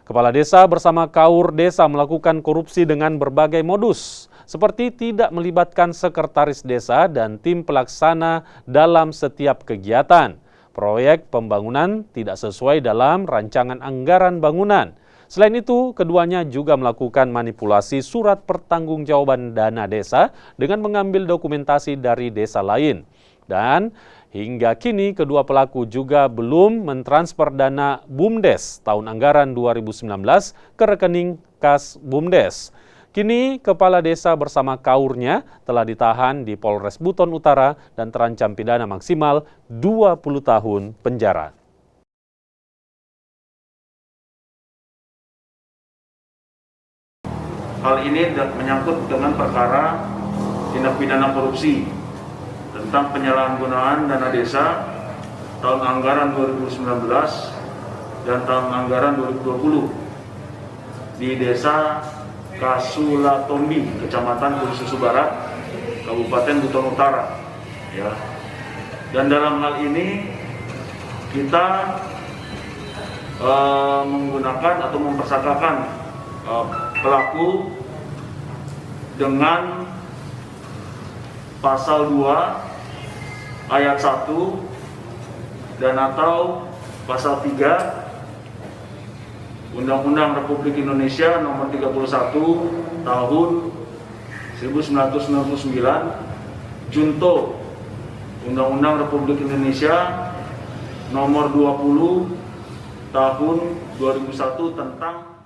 Kepala desa bersama KAUR desa melakukan korupsi dengan berbagai modus, seperti tidak melibatkan sekretaris desa dan tim pelaksana dalam setiap kegiatan. Proyek pembangunan tidak sesuai dalam rancangan anggaran bangunan. Selain itu, keduanya juga melakukan manipulasi surat pertanggungjawaban dana desa dengan mengambil dokumentasi dari desa lain. Dan hingga kini kedua pelaku juga belum mentransfer dana BUMDes tahun anggaran 2019 ke rekening kas BUMDes. Kini kepala desa bersama KAUR-nya telah ditahan di Polres Buton Utara dan terancam pidana maksimal 20 tahun penjara. Hal ini menyangkut dengan perkara tindak pidana korupsi tentang penyalahgunaan dana desa tahun anggaran 2019 dan tahun anggaran 2020 di desa Kasulatombi, Kecamatan Kursusu Barat, Kabupaten Buton Utara. Ya. Dan dalam hal ini kita menggunakan atau mempersangkakan pelaku dengan pasal 2 ayat 1 dan atau pasal 3 Undang-Undang Republik Indonesia nomor 31 tahun 1999 junto Undang-Undang Republik Indonesia nomor 20 tahun 2001 tentang